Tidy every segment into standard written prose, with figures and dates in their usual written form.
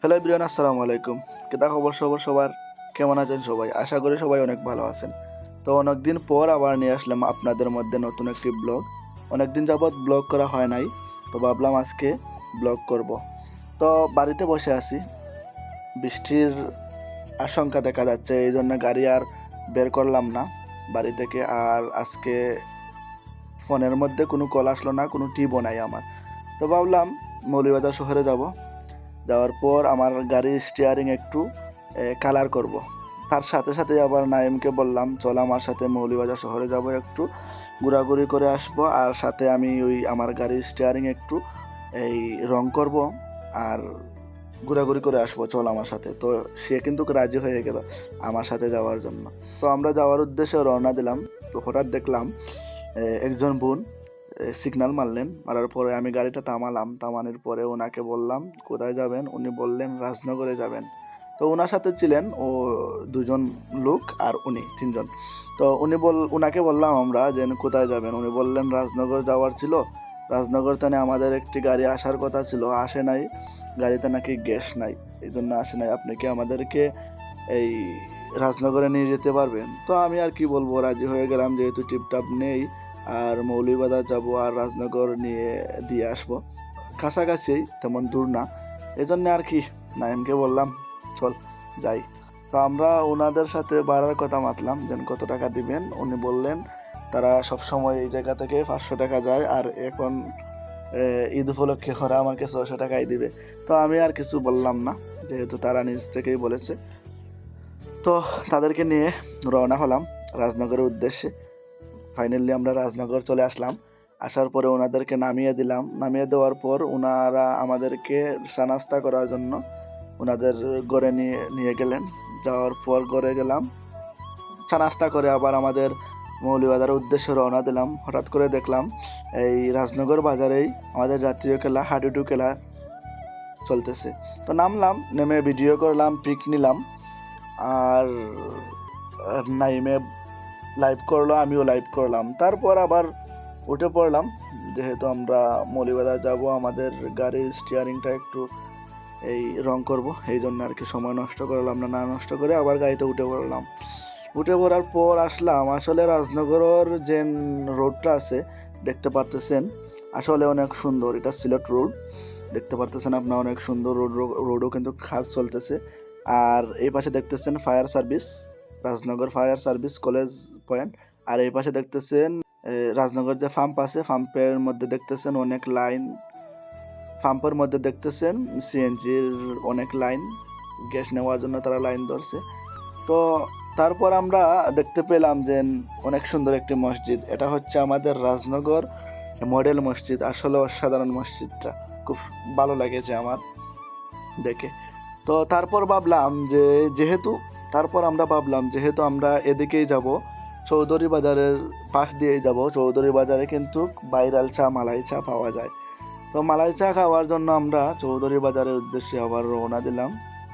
Hello everyone, আসসালামু আলাইকুম। কেতা খবর সবার কেমন আছেন সবাই? আশা করি সবাই অনেক ভালো আছেন। তো অনেকদিন পর আবার নিয়ে আসলাম আপনাদের মধ্যে নতুন একটি ব্লগ। অনেকদিন যাবৎ ব্লগ করা হয় নাই, তো ভাবলাম আজকে ব্লগ করব। তো বাড়িতে বসে আছি, বৃষ্টির আশঙ্কা দেখা যাচ্ছে, এই জন্য গাড়ি আর বের করলাম না বাড়ি থেকে। আর আজকে ফোনের মধ্যে কোনো কল আসলো না, কোনো টিপও নাই আমার। তো ভাবলাম মৌলভীবাজার শহরে যাওয়ার পর আমার গাড়ির স্টিয়ারিং একটু কালার করব। তার সাথে সাথে আবার নাইমকে বললাম, চল আমার সাথে মৌলভীবাজার শহরে যাব, একটু ঘোরাঘুরি করে আসবো, আর সাথে আমি ওই আমার গাড়ির স্টিয়ারিং একটু এই রং করব আর ঘোরাঘুরি করে আসবো, চল আমার সাথে। তো সে কিন্তু রাজি হয়ে গেল আমার সাথে যাওয়ার জন্য। তো আমরা যাওয়ার উদ্দেশ্যে রওনা দিলাম। তো হঠাৎ দেখলাম একজন বোন সিগন্যাল মারার পরে আমি গাড়িটা থামানোর পরে ওনাকে বললাম কোথায় যাবেন। উনি বললেন রাজনগরে যাবেন। তো ওনার সাথে ছিলেন ও দুজন লোক আর উনি তিনজন। তো ওনাকে বললাম আমরা যে কোথায় যাবেন। উনি বললেন রাজনগর যাওয়ার ছিল, রাজনগর থেকে আমাদের একটি গাড়ি আসার কথা ছিল, আসে নাই, গাড়িতে নাকি গ্যাস নাই, এই জন্য আসে নাই। আপনি কি আমাদেরকে এই রাজনগরে নিয়ে যেতে পারবেন? তো আমি আর কি বলবো, রাজি হয়ে গেলাম, যেহেতু টিপটাপ নেই আর মৌলভীবাজার যাব আর রাজনগর নিয়ে দিয়ে আসবো, কাছাকাছি, তেমন দূর না, এই জন্য আর কি নাইমকে বললাম চল যাই। তো আমরা ওনাদের সাথে বাড়ার কথা মাতলাম, যেন কত টাকা দিবেন। উনি বললেন তারা সবসময় এই জায়গা থেকে 500 টাকা যায়, আর এখন ঈদ উপলক্ষে ওরা আমাকে 600 টাকাই দিবে। তো আমি আর কিছু বললাম না, যেহেতু তারা নিজ থেকেই বলেছে। তো তাদেরকে নিয়ে রওনা হলাম রাজনগরের উদ্দেশ্যে। ফাইনালি আমরা রাজনগর চলে আসলাম। আসার পরে ওনাদেরকে নামিয়ে দেওয়ার পর ওনারা আমাদেরকে চা নাস্তা করার জন্য ওনাদের ঘরে নিয়ে গেলেন। যাওয়ার পর ঘরে গেলাম, চা নাস্তা করে আবার আমাদের মৌলভীবাজারের উদ্দেশ্যে রওনা দিলাম। হঠাৎ করে দেখলাম এই রাজনগর বাজারেই আমাদের জাতীয় খেলা হাডুডু খেলা চলতেছে। তো নামলাম, নেমে ভিডিও করলাম, পিক নিলাম। আর নাইমে লাইভ করলো, আমিও লাইভ করলাম। তারপর আবার উঠে পড়লাম, যেহেতু আমরা মৌলভীবাজার যাব, আমাদের গাড়ির স্টিয়ারিংটা একটু এই রং করব, এই জন্য আর কি সময় নষ্ট করলাম না, নষ্ট করে আবার গাড়িতে উঠে পড়লাম। উঠে পড়ার পর আসলাম, আসলে রাজনগরের যে রোডটা আছে দেখতে পারতেছেন, আসলে অনেক সুন্দর। এটা সিলেট রোড, দেখতে পারতেছেন আপনার, অনেক সুন্দর রোডও কিন্তু কাজ চলতেছে। আর এই পাশে দেখতেছেন fire service, Rajnagar fire service college point. আর এই পাশে দেখতেছেন রাজনগর যে পাম্প আছে, পাম্পের মধ্যে দেখতেছেন অনেক লাইন, পাম্পের মধ্যে দেখতেছেন সিএনজির অনেক লাইন, গ্যাস নেওয়ার জন্য তারা লাইন ধরছে। তো তারপর আমরা দেখতে পেলাম যে অনেক সুন্দর একটি মসজিদ, এটা হচ্ছে আমাদের রাজনগর মডেল মসজিদ। আসলে অসাধারণ মসজিদটা, খুব ভালো লেগেছে আমার দেখে। তো তারপর আমরা ভাবলাম যেহেতু আমরা এদিকেই যাব, চৌধুরী বাজারের পাশ দিয়েই যাব, চৌধুরী বাজারে কিন্তু ভাইরাল চা, মালাই চা পাওয়া যায়। তো মালাই চা খাওয়ার জন্য আমরা চৌধুরী বাজারের উদ্দেশ্যে আবার রওনা দিলাম।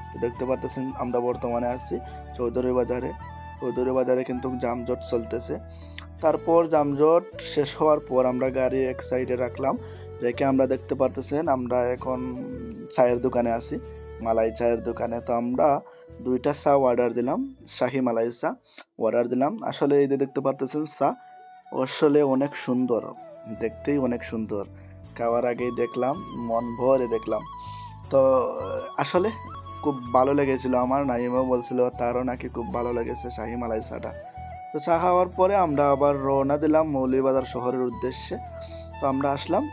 তো দেখতে পাচ্ছেন আমরা বর্তমানে আছি চৌধুরী বাজারে। চৌধুরী বাজারে কিন্তু যানজট চলতেছে। তারপর যানজট শেষ হওয়ার পর আমরা গাড়ি এক সাইডে রেখে আমরা দেখতে পারতেছেন আমরা এখন চায়ের দোকানে আছি, মালাই চায়ের দোকানে। তো আমরা 2টা চা অর্ডার দিলাম, শাহি মালাই চা অর্ডার দিলাম। আসলে এই যে দেখতে পারতেছেন চা, আসলে অনেক সুন্দর, দেখতেই অনেক সুন্দর। খাওয়ার আগেই দেখলাম, মন ভরে দেখলাম। তো আসলে খুব ভালো লেগেছিল আমার। নাইমও বলছিল তারও নাকি খুব ভালো লেগেছে শাহি মালাই চাটা। তো চা খাওয়ার পরে আমরা আবার রওনা দিলাম মৌলভীবাজার শহরের উদ্দেশ্যে। তো আমরা আসলাম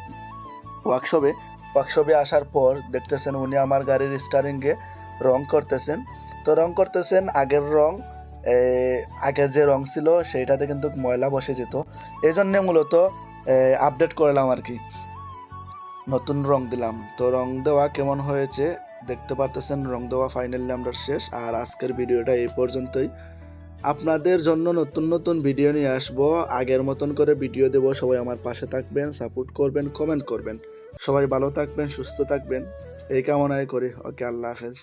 ওয়ার্কশপে আসার পর দেখতেছেন উনি আমার গাড়ির স্টারিংয়ে রং করতেছেন। তো রং করতেছেন, আগের যে রং ছিল সেইটাতে কিন্তু ময়লা বসে যেত, এই জন্যে মূলত আপডেট করলাম আর কি, নতুন রং দিলাম। তো রং দেওয়া কেমন হয়েছে দেখতে পারতেছেন, রং দেওয়া ফাইনালি আমরা শেষ। আর আজকের ভিডিওটা এই পর্যন্তই। আপনাদের জন্য নতুন নতুন ভিডিও নিয়ে আসবো, আগের মতন করে ভিডিও দেবো। সবাই আমার পাশে থাকবেন, সাপোর্ট করবেন, কমেন্ট করবেন। সবাই ভালো থাকবেন, সুস্থ থাকবেন, এই কামনাই করি। ওকে, আল্লাহ হাফেজ।